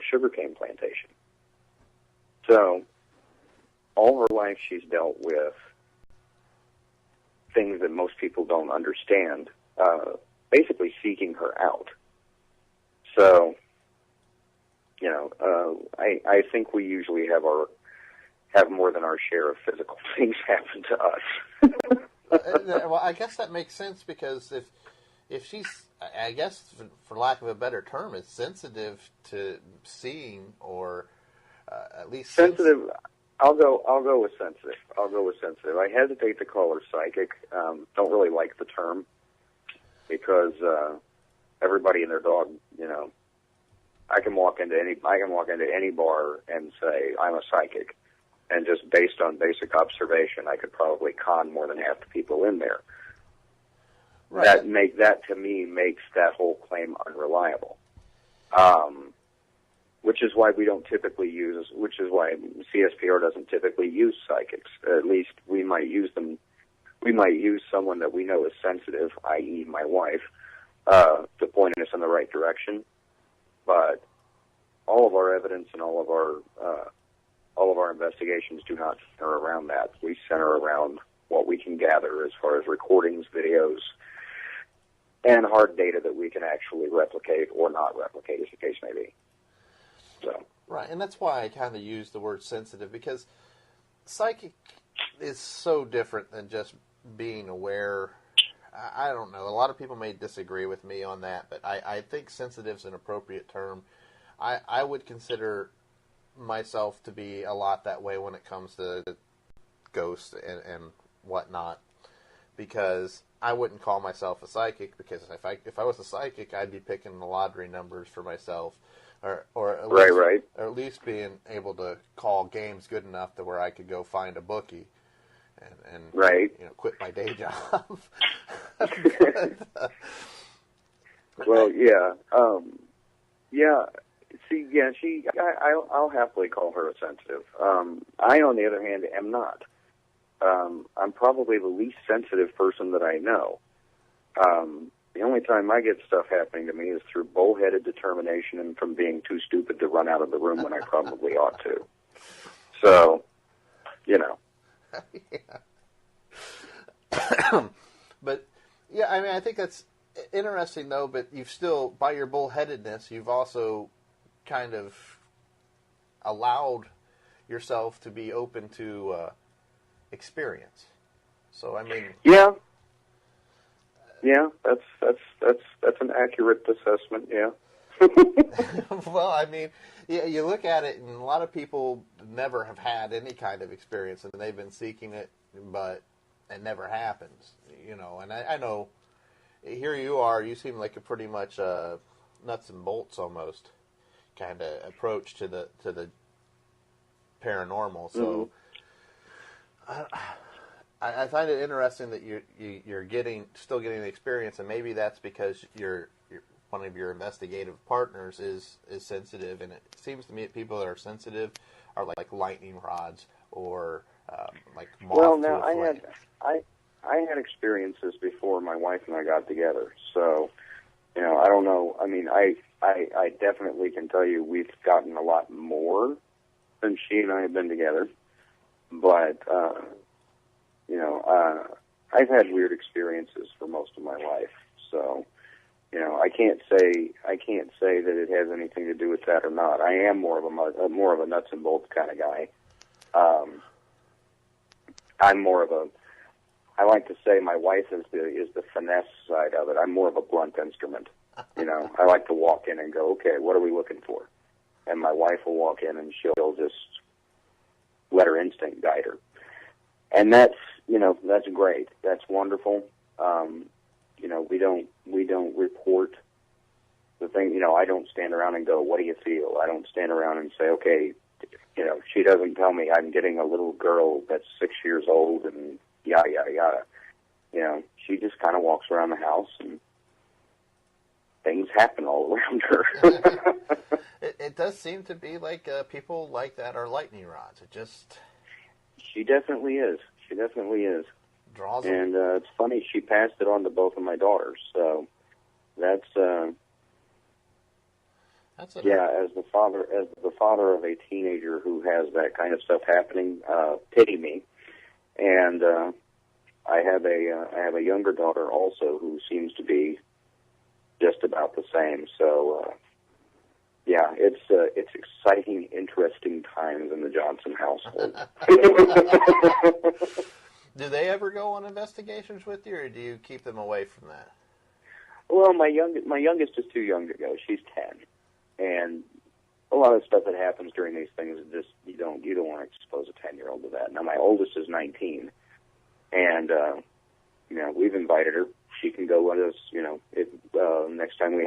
sugarcane plantation. So all her life she's dealt with things that most people don't understand, basically seeking her out. So, I think we usually have more than our share of physical things happen to us. Well, I guess that makes sense, because if she's, I guess, for lack of a better term, is sensitive to seeing, or at least sensitive. I'll go with sensitive. I hesitate to call her psychic. Don't really like the term, because everybody and their dog, I can walk into any bar and say I'm a psychic, and just based on basic observation, I could probably con more than half the people in there. Right. That to me makes that whole claim unreliable. Which is why CSPR doesn't typically use psychics. At least we might use them. We might use someone that we know is sensitive, i.e. my wife, to point us in the right direction. But all of our evidence and all of our investigations do not center around that. We center around what we can gather as far as recordings, videos, and hard data that we can actually replicate or not replicate, as the case may be. So. Right, and that's why I kind of use the word sensitive, because psychic is so different than just being aware. I don't know. A lot of people may disagree with me on that, but I think sensitive is an appropriate term. I would consider myself to be a lot that way when it comes to ghosts and whatnot, because I wouldn't call myself a psychic, because if I was a psychic, I'd be picking the lottery numbers for myself, or at least being able to call games good enough to where I could go find a bookie and quit my day job. Well, yeah. I'll happily call her a sensitive. I, on the other hand, am not. I'm probably the least sensitive person that I know. The only time I get stuff happening to me is through bullheaded determination and from being too stupid to run out of the room when I probably ought to. So, Yeah. But, yeah, I mean, I think that's interesting, though, but you've still, by your bullheadedness, you've also kind of allowed yourself to be open to experience. So, I mean... Yeah, that's an accurate assessment, yeah. Well, I mean, you look at it, and a lot of people never have had any kind of experience, and they've been seeking it, but it never happens, And I know, here you are, you seem like a pretty much nuts and bolts almost kind of approach to the paranormal. So I find it interesting that you're still getting the experience, and maybe that's because you're one of your investigative partners is sensitive, and it seems to me that people that are sensitive are like lightning rods or like moth. Well, now I had experiences before my wife and I got together, so I don't know. I mean, I definitely can tell you we've gotten a lot more since she and I have been together, but I've had weird experiences for most of my life, so I can't say that it has anything to do with that or not. I am more of a nuts and bolts kind of guy. I like to say my wife is the finesse side of it. I'm more of a blunt instrument. I like to walk in and go, okay, what are we looking for? And my wife will walk in and she'll just let her instinct guide her. And that's great. That's wonderful. We don't report the thing. I don't stand around and go, what do you feel? I don't stand around and say, okay, she doesn't tell me I'm getting a little girl that's 6 years old and yada, yada, yada. She just kind of walks around the house and things happen all around her. It does seem to be like people like that are lightning rods. She definitely is. She definitely is. Draws them. And it's funny, she passed it on to both of my daughters. So that's Yeah, as the father of a teenager who has that kind of stuff happening, pity me. And I have a younger daughter also who seems to be just about the same. So yeah, it's exciting, interesting times in the Johnson household. Do they ever go on investigations with you, or do you keep them away from that? Well, my youngest is too young to go. She's 10, and a lot of stuff that happens during these things is just you don't want to expose a 10-year-old to that. Now my oldest is 19, and we've invited her. She can go with us. If next time we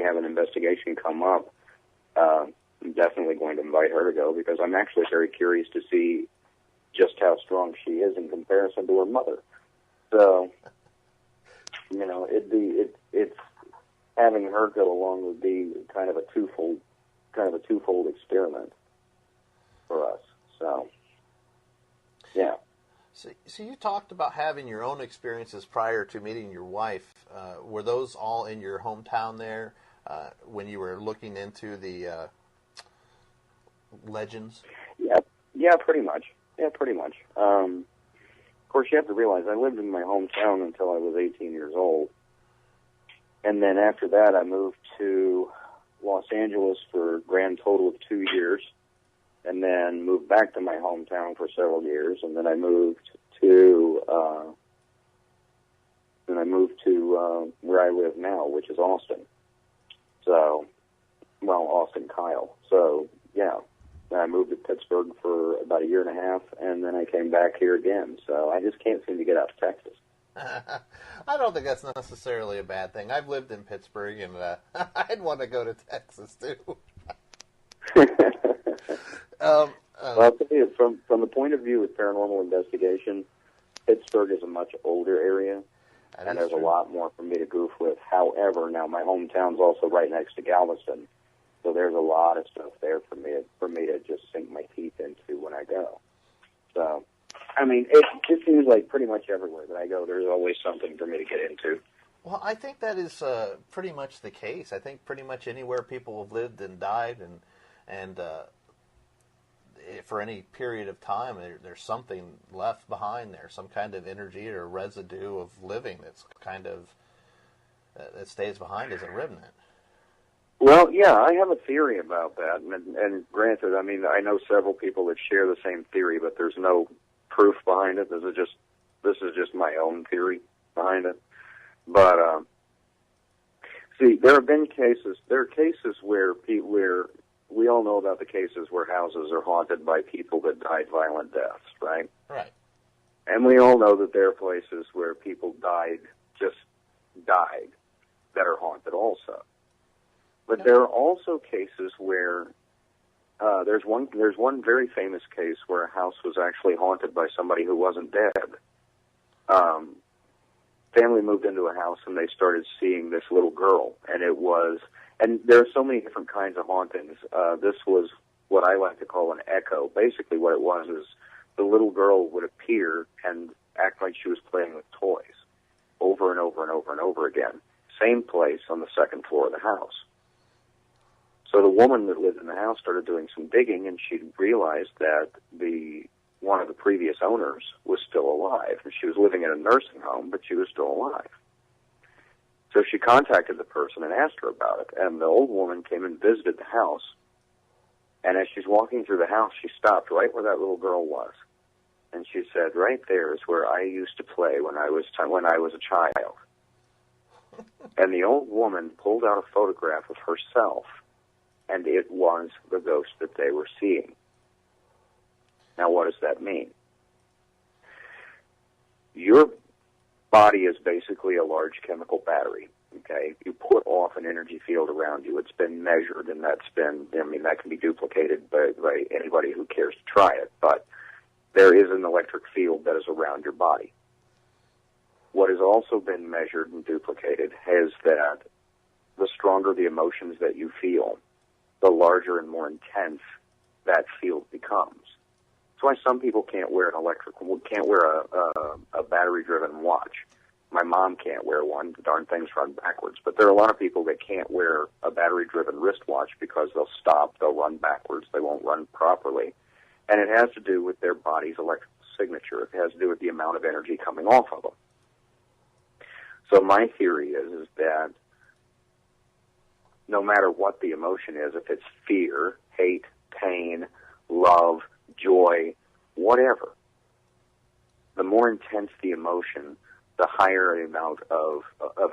have an investigation come up, I'm definitely going to invite her to go because I'm actually very curious to see just how strong she is in comparison to her mother. So, it's having her go along would be kind of a twofold experiment for us. So, yeah. So you talked about having your own experiences prior to meeting your wife. Were those all in your hometown there when you were looking into the legends? Yeah, pretty much. Of course, you have to realize I lived in my hometown until I was 18 years old. And then after that, I moved to Los Angeles for a grand total of 2 years, and then moved back to my hometown for several years, and then I moved to where I live now, which is Austin. So, Austin, Kyle. So, yeah. Then I moved to Pittsburgh for about a year and a half, and then I came back here again. So I just can't seem to get out to Texas. I don't think that's necessarily a bad thing. I've lived in Pittsburgh, and I'd want to go to Texas, too. Well, I'll tell you, from the point of view of paranormal investigation, Pittsburgh is a much older area, and there's a lot more for me to goof with. However, now my hometown's also right next to Galveston, so there's a lot of stuff there for me to just sink my teeth into when I go. So, I mean, it seems like pretty much everywhere that I go, there's always something for me to get into. Well, I think that is pretty much the case. I think pretty much anywhere people have lived and died and for any period of time, there's something left behind there, some kind of energy or residue of living that's kind of that stays behind as a remnant. Well, yeah, I have a theory about that, and granted, I mean, I know several people that share the same theory, but there's no proof behind it. This is just my own theory behind it. But see, there are cases where we all know about the cases where houses are haunted by people that died violent deaths, right? Right. And we all know that there are places where people died that are haunted also. But there are also cases where there's one very famous case where a house was actually haunted by somebody who wasn't dead. Family moved into a house and they started seeing this little girl, and there are so many different kinds of hauntings. This was what I like to call an echo. Basically what it was is the little girl would appear and act like she was playing with toys over and over and over and over again. Same place on the second floor of the house. So the woman that lived in the house started doing some digging, and she realized that one of the previous owners was still alive. And she was living in a nursing home, but she was still alive. So she contacted the person and asked her about it. And the old woman came and visited the house. And as she's walking through the house, she stopped right where that little girl was. And she said, "Right there is where I used to play when I was a child." And the old woman pulled out a photograph of herself, and it was the ghost that they were seeing. Now, what does that mean? Your body is basically a large chemical battery, okay? You put off an energy field around you. It's been measured, and that can be duplicated by anybody who cares to try it, but there is an electric field that is around your body. What has also been measured and duplicated is that the stronger the emotions that you feel, the larger and more intense that field becomes. That's why some people can't wear a battery-driven watch. My mom can't wear one. The darn things run backwards. But there are a lot of people that can't wear a battery-driven wristwatch because they'll stop, they'll run backwards, they won't run properly. And it has to do with their body's electrical signature. It has to do with the amount of energy coming off of them. So my theory is that no matter what the emotion is, if it's fear, hate, pain, love, joy, whatever, the more intense the emotion, the higher the amount of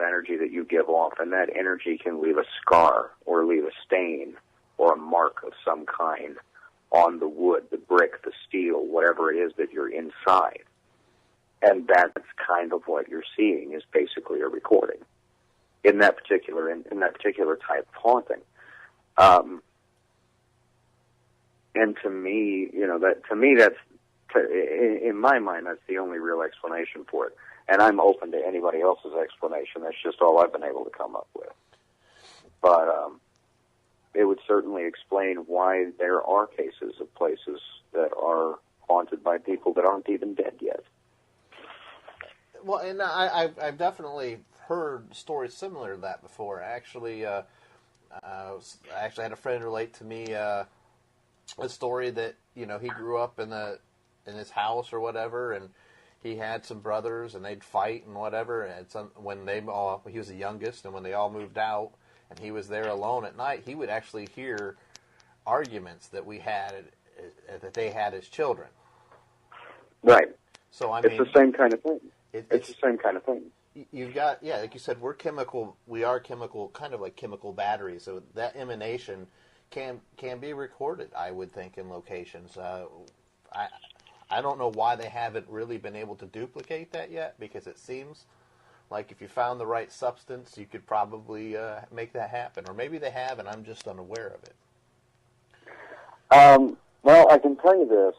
energy that you give off, and that energy can leave a scar or leave a stain or a mark of some kind on the wood, the brick, the steel, whatever it is that you're inside. And that's kind of what you're seeing is basically a recording in that particular type of haunting. And to me, that's in my mind, that's the only real explanation for it. And I'm open to anybody else's explanation. That's just all I've been able to come up with. But it would certainly explain why there are cases of places that are haunted by people that aren't even dead yet. Well, and I've definitely heard stories similar to that before. Actually, I had a friend relate to me a story that he grew up in his house or whatever, and he had some brothers, and they'd fight and whatever. And he was the youngest, and when they all moved out, and he was there alone at night, he would actually hear arguments that they had as children. Right. So it's the same kind of thing. It's the same kind of thing. You've got, like you said, we are chemical, kind of like chemical batteries. So that emanation can be recorded, I would think, in locations. I don't know why they haven't really been able to duplicate that yet, because it seems like if you found the right substance, you could probably make that happen. Or maybe they have, and I'm just unaware of it. Well, I can tell you this.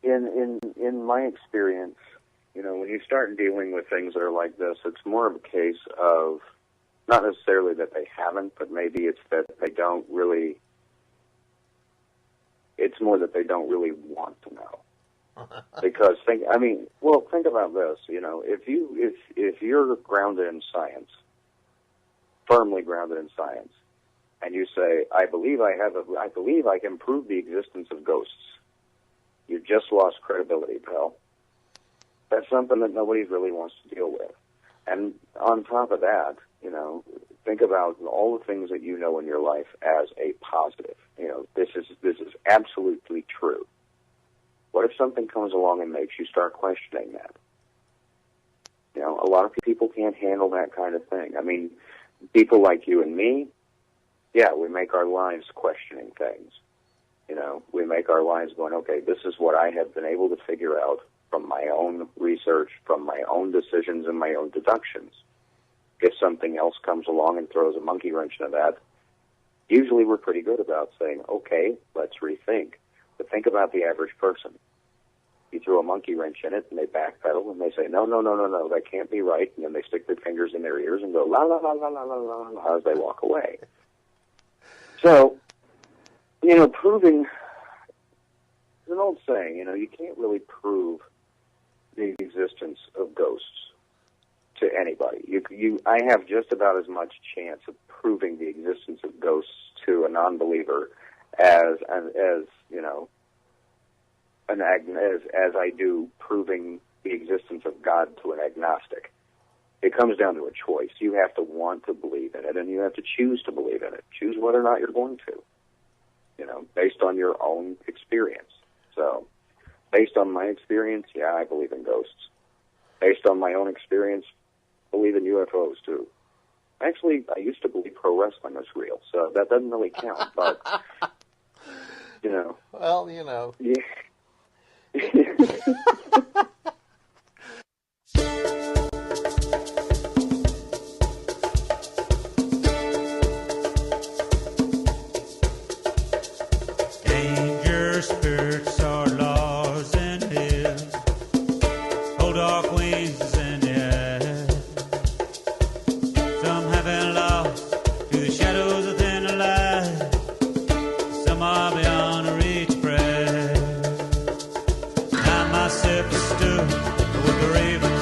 In my experience, when you start dealing with things that are like this, it's more of a case of not necessarily that they haven't, but maybe it's that they don't really. It's more that they don't really want to know. Because think about this. If you're grounded in science, firmly grounded in science, and you say, I believe I can prove the existence of ghosts. You just lost credibility, pal. That's something that nobody really wants to deal with. And on top of that, think about all the things that you know in your life as a positive. This is absolutely true. What if something comes along and makes you start questioning that? A lot of people can't handle that kind of thing. I mean, people like you and me, yeah, we make our lives questioning things. We make our lives going, okay, this is what I have been able to figure out from my own research, from my own decisions and my own deductions. If something else comes along and throws a monkey wrench into that, usually we're pretty good about saying, okay, let's rethink. But think about the average person. You throw a monkey wrench in it, and they backpedal, and they say, no, that can't be right, and then they stick their fingers in their ears and go, la, la, la, la, la, la, la, la, as they walk away. So, proving, there's an old saying, you can't really prove the existence of ghosts to anybody. I have just about as much chance of proving the existence of ghosts to a non-believer as I do proving the existence of God to an agnostic. It comes down to a choice. You have to want to believe in it, and you have to choose to believe in it. Choose whether or not you're going to, based on your own experience. So, based on my experience, yeah, I believe in ghosts. Based on my own experience, believe in UFOs too. Actually, I used to believe pro wrestling was real, so that doesn't really count. But Well, yeah.